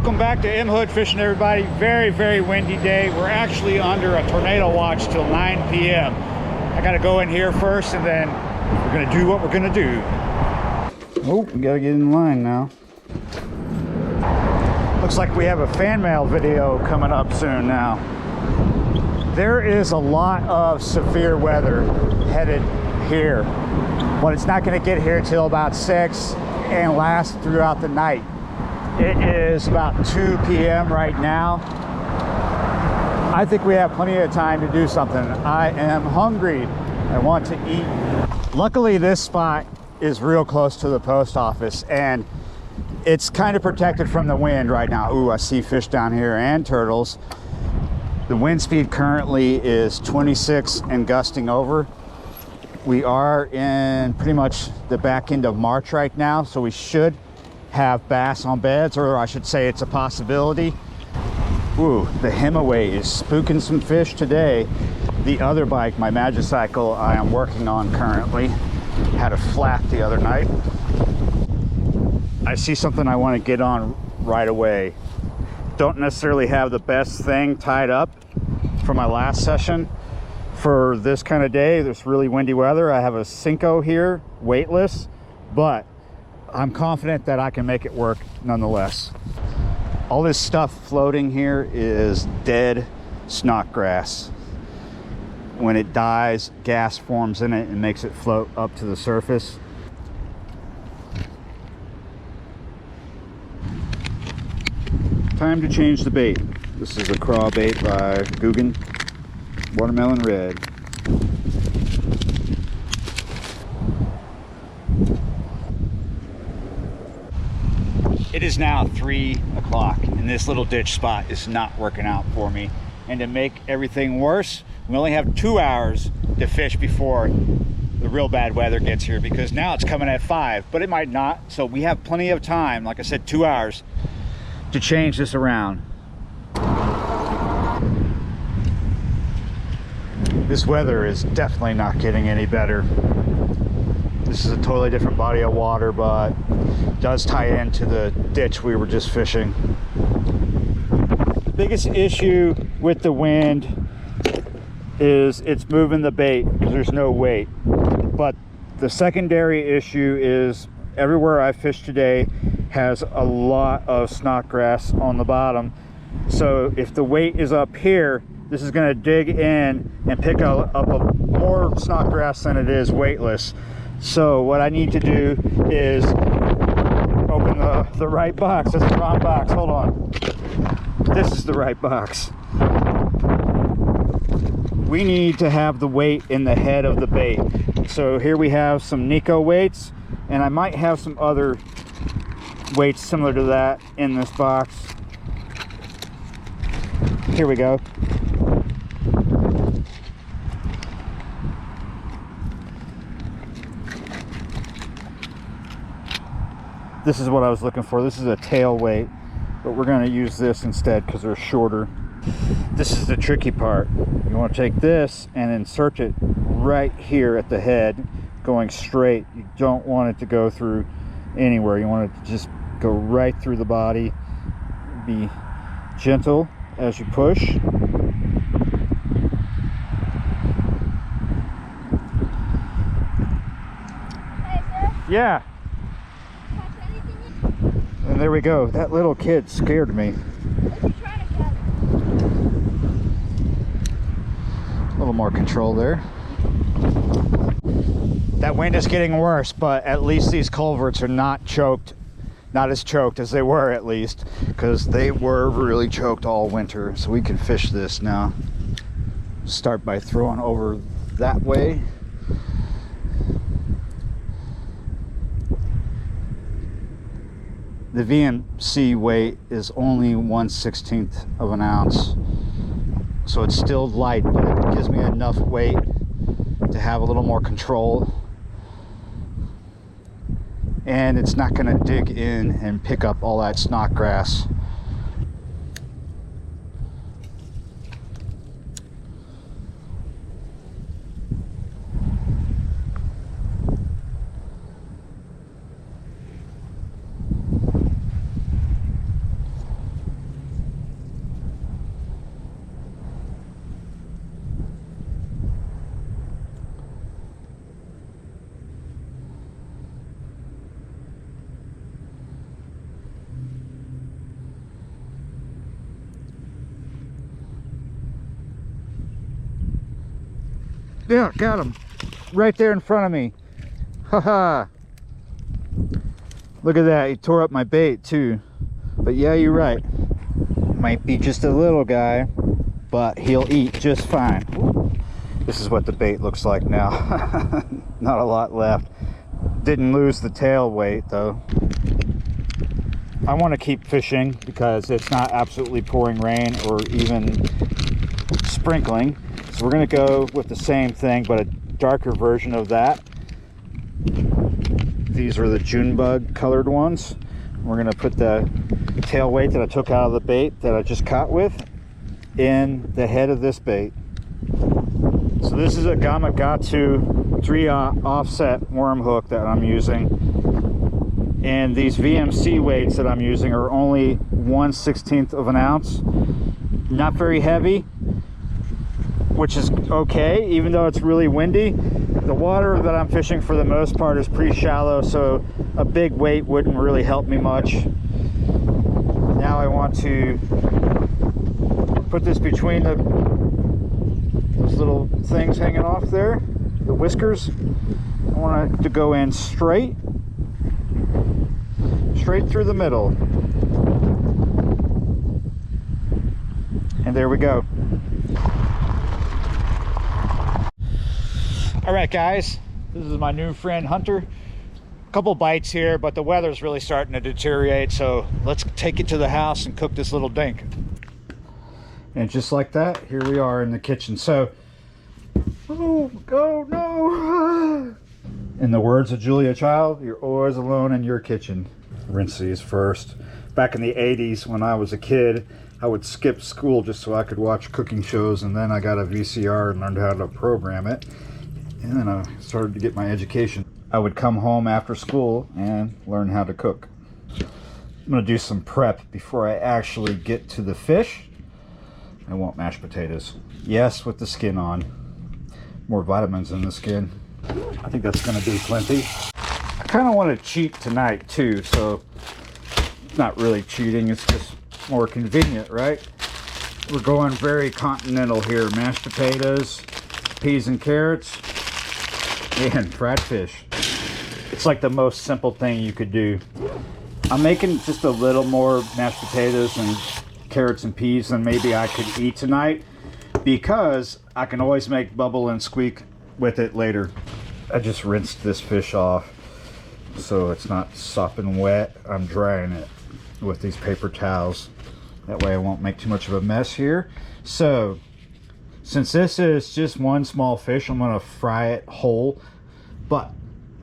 Welcome back to M Hood Fishing, everybody. Very, very windy day. We're actually under a tornado watch till 9 p.m. I gotta go in here first and then we're gonna do what we're gonna do. Oh, we gotta get in line now. Looks like we have a fan mail video coming up soon now. There is a lot of severe weather headed here, but it's not gonna get here till about 6 and last throughout the night. It is about 2 p.m. right now. I think we have plenty of time to do something. I am hungry. I want to eat. Luckily, this spot is real close to the post office and it's kind of protected from the wind right now. Ooh, I see fish down here and turtles. The wind speed currently is 26 and gusting over. We are in pretty much the back end of March right now, so we should have bass on beds, or I should say it's a possibility. Ooh, the Hemaway is spooking some fish today. The other bike, my Magicycle, I am working on currently, had a flat the other night. I see something I want to get on right away. Don't necessarily have the best thing tied up for my last session. For this kind of day, this really windy weather, I have a Senko here, weightless, but I'm confident that I can make it work nonetheless. All this stuff floating here is dead snodgrass. When it dies, gas forms in it and makes it float up to the surface. Time to change the bait. This is a craw bait by Googan, Watermelon Red. It is now 3 o'clock and this little ditch spot is not working out for me. And to make everything worse, we only have 2 hours to fish before the real bad weather gets here, because now it's coming at 5, but it might not. So we have plenty of time, like I said, 2 hours to change this around. This weather is definitely not getting any better. This is a totally different body of water, but does tie into the ditch we were just fishing. The biggest issue with the wind is it's moving the bait because there's no weight. But the secondary issue is everywhere I fished today has a lot of snodgrass on the bottom. So if the weight is up here, this is going to dig in and pick up more snodgrass than it is weightless. So what I need to do is open the right box. That's the wrong box. Hold on. This is the right box. We need to have the weight in the head of the bait. So here we have some Neko weights, and I might have some other weights similar to that in this box. Here we go. This is what I was looking for. This is a tail weight, but we're going to use this instead because they're shorter. This is the tricky part. You want to take this and insert it right here at the head, going straight. You don't want it to go through anywhere. You want it to just go right through the body. Be gentle as you push. Hey, sir. Yeah. And there we go. That little kid scared me. What's he trying to catch? A little more control there. That wind is getting worse, but at least these culverts are not choked. Not as choked as they were, at least, because they were really choked all winter. So we can fish this now. Start by throwing over that way. The VMC weight is only 1/16 of an ounce, so it's still light, but it gives me enough weight to have a little more control, and it's not going to dig in and pick up all that snodgrass. Yeah, got him. Right there in front of me. Haha. Look at that. He tore up my bait too. But yeah, you're right. Might be just a little guy, but he'll eat just fine. This is what the bait looks like now. Not a lot left. Didn't lose the tail weight though. I want to keep fishing because it's not absolutely pouring rain or even sprinkling. So we're going to go with the same thing, but a darker version of that. These are the June bug colored ones. We're going to put the tail weight that I took out of the bait that I just caught with in the head of this bait. So this is a Gamakatsu 3 offset worm hook that I'm using. And these VMC weights that I'm using are only 1/16 of an ounce. Not very heavy, which is okay, even though it's really windy. The water that I'm fishing for the most part is pretty shallow, so a big weight wouldn't really help me much. Now I want to put this between those little things hanging off there, the whiskers. I want it to go in straight through the middle. And there we go. All right, guys, this is my new friend Hunter. A couple bites here, but the weather's really starting to deteriorate, so let's take it to the house and cook this little dink. And just like that, here we are in the kitchen. So, oh no. In the words of Julia Child, you're always alone in your kitchen. Rinse these first. Back in the 80s when I was a kid, I would skip school just so I could watch cooking shows, and then I got a VCR and learned how to program it. And then I started to get my education. I would come home after school and learn how to cook. I'm gonna do some prep before I actually get to the fish. I want mashed potatoes. Yes, with the skin on. More vitamins in the skin. I think that's gonna be plenty. I kinda wanna cheat tonight too, so not really cheating, it's just more convenient, right? We're going very continental here. Mashed potatoes, peas and carrots, and fried fish. It's like the most simple thing you could do. I'm making just a little more mashed potatoes and carrots and peas than maybe I could eat tonight, because I can always make bubble and squeak with it later. I just rinsed this fish off so it's not sopping wet. I'm drying it with these paper towels. That way I won't make too much of a mess here. So since this is just one small fish, I'm gonna fry it whole. But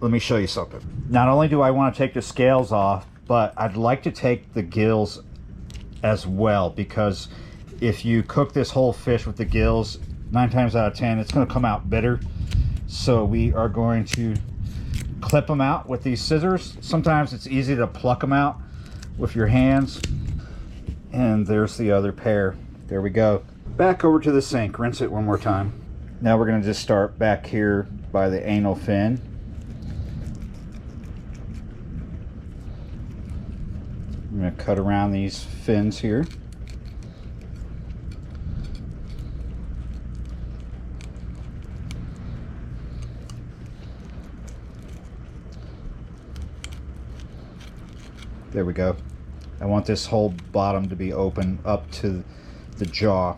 let me show you something. Not only do I want to take the scales off, but I'd like to take the gills as well, because if you cook this whole fish with the gills, 9 times out of 10 it's going to come out bitter. So we are going to clip them out with these scissors. Sometimes it's easy to pluck them out with your hands. And there's the other pair. There we go. Back over to the sink, rinse it one more time. Now we're going to just start back here by the anal fin. I'm going to cut around these fins here. There we go. I want this whole bottom to be open up to the jaw.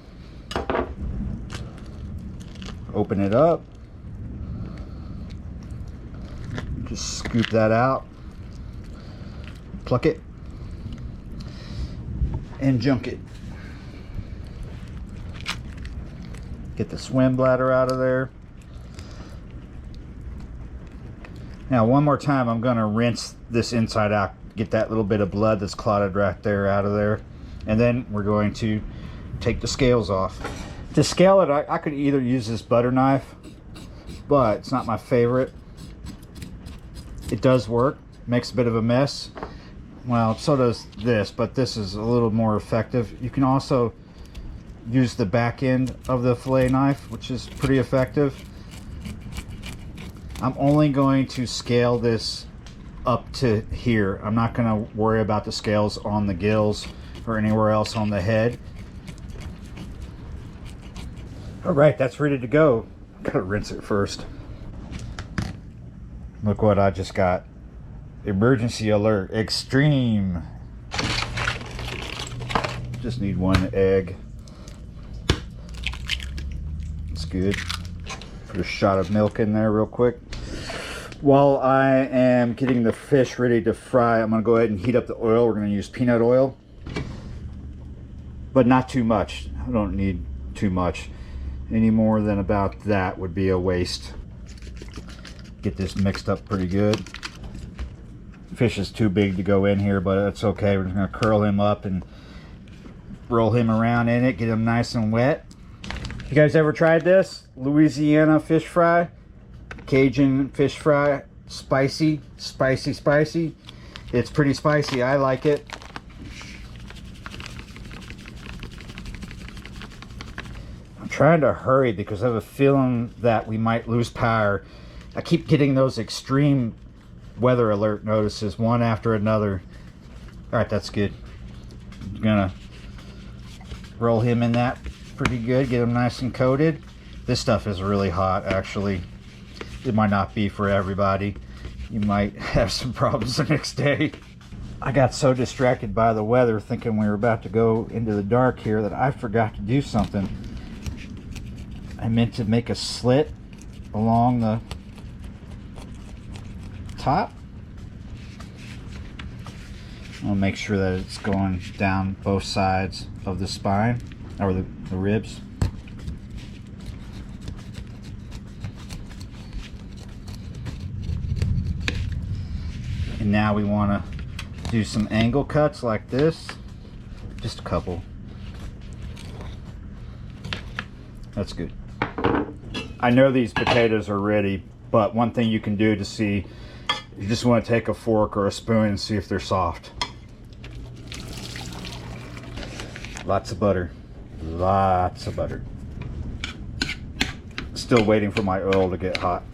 Open it up. Just scoop that out. Pluck it. And junk it. Get the swim bladder out of there. Now one more time I'm going to rinse this inside out. Get that little bit of blood that's clotted right there out of there. And then we're going to take the scales off. To scale it, I could either use this butter knife, but it's not my favorite. It does work. Makes a bit of a mess. Well, so does this, but this is a little more effective. You can also use the back end of the fillet knife, which is pretty effective. I'm only going to scale this up to here. I'm not going to worry about the scales on the gills or anywhere else on the head. All right, that's ready to go. Gotta rinse it first. Look what I just got. Emergency alert, extreme. Just need one egg. That's good. Put a shot of milk in there real quick. While I am getting the fish ready to fry, I'm gonna go ahead and heat up the oil. We're gonna use peanut oil, but not too much. I don't need too much. Any more than about that would be a waste. Get this mixed up pretty good. Fish is too big to go in here, but it's okay. We're just gonna curl him up and roll him around in it, get him nice and wet. You guys ever tried this? Louisiana fish fry, Cajun fish fry, spicy, spicy, spicy. It's pretty spicy, I like it. I'm trying to hurry because I have a feeling that we might lose power. I keep getting those extreme weather alert notices one after another. All right, that's good. I'm gonna roll him in that pretty good, get him nice and coated. This stuff is really hot, actually. It might not be for everybody. You might have some problems the next day. I got so distracted by the weather thinking we were about to go into the dark here that I forgot to do something. I meant to make a slit along the top. I'll make sure that it's going down both sides of the spine or the ribs. And now we want to do some angle cuts like this. Just a couple. That's good. I know these potatoes are ready, but one thing you can do to see, you just want to take a fork or a spoon and see if they're soft. Lots of butter. Lots of butter. Still waiting for my oil to get hot.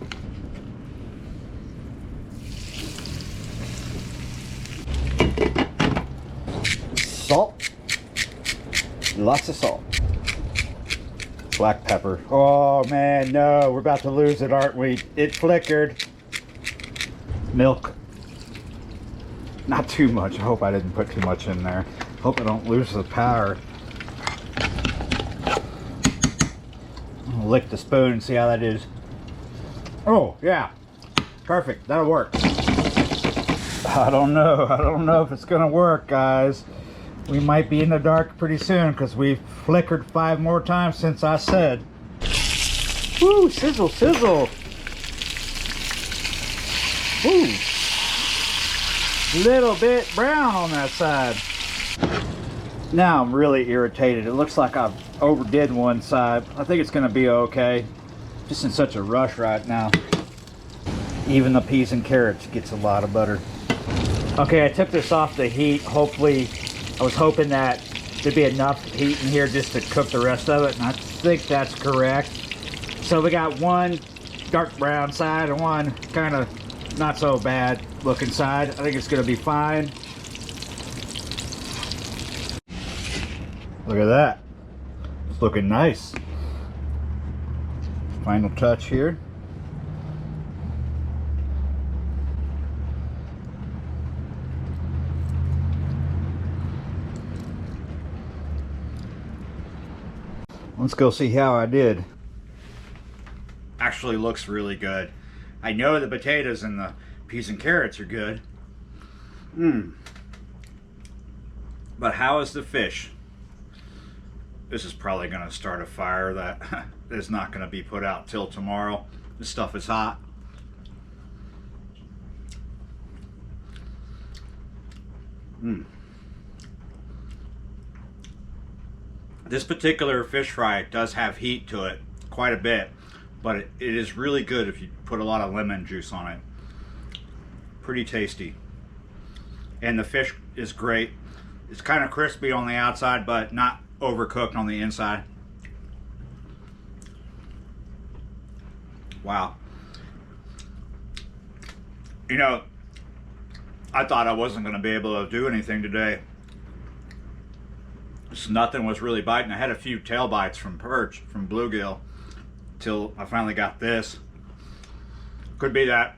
Salt. Lots of salt. Black pepper. Oh man, no, we're about to lose it, aren't we? It flickered. Milk. Not too much. I hope I didn't put too much in there. Hope I don't lose the power. I'll lick the spoon and see how that is. Oh, yeah. Perfect. That'll work. I don't know. I don't know if it's going to work, guys. We might be in the dark pretty soon because we've flickered 5 more times since I said. Woo, sizzle, sizzle. Woo. Little bit brown on that side. Now I'm really irritated. It looks like I've overdid one side. I think it's gonna be okay. Just in such a rush right now. Even the peas and carrots gets a lot of butter. Okay, I took this off the heat. Hopefully, I was hoping that there'd be enough heat in here just to cook the rest of it, and I think that's correct. So we got one dark brown side and one kind of not so bad looking side. I think it's gonna be fine. Look at that. It's looking nice. Final touch here. Let's go see how I did. Actually looks really good. I know the potatoes and the peas and carrots are good. But how is the fish? This is probably going to start a fire that is not going to be put out till tomorrow. This stuff is hot. This particular fish fry does have heat to it, quite a bit, but it is really good if you put a lot of lemon juice on it. Pretty tasty. And the fish is great. It's kind of crispy on the outside, but not overcooked on the inside. Wow. You know, I thought I wasn't going to be able to do anything today. Just nothing was really biting. I had a few tail bites from perch, from bluegill, till I finally got this. Could be that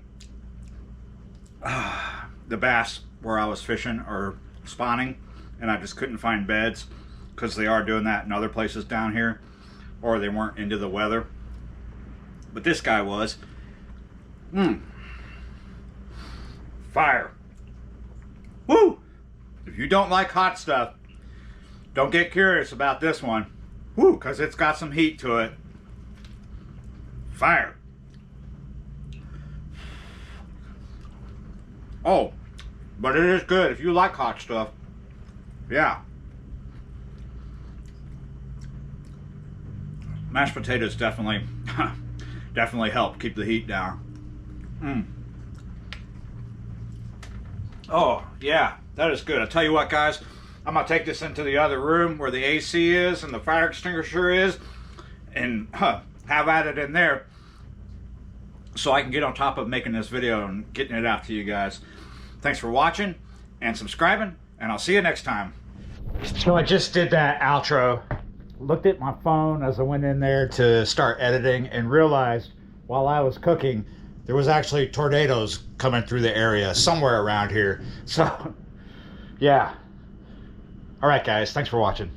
the bass where I was fishing are spawning and I just couldn't find beds, because they are doing that in other places down here, or they weren't into the weather. But this guy was. Fire. Woo! If you don't like hot stuff, don't get curious about this one. Woo, because it's got some heat to it. Fire. Oh, but it is good if you like hot stuff. Yeah. Mashed potatoes definitely definitely help keep the heat down. Oh yeah, that is good. I'll tell you what, guys, I'm gonna take this into the other room where the AC is and the fire extinguisher is, and have at it in there so I can get on top of making this video and getting it out to you guys. Thanks for watching and subscribing, and I'll see you next time. So I just did that outro, looked at my phone as I went in there to start editing, and realized while I was cooking there was actually tornadoes coming through the area somewhere around here. So yeah. All right, guys, thanks for watching.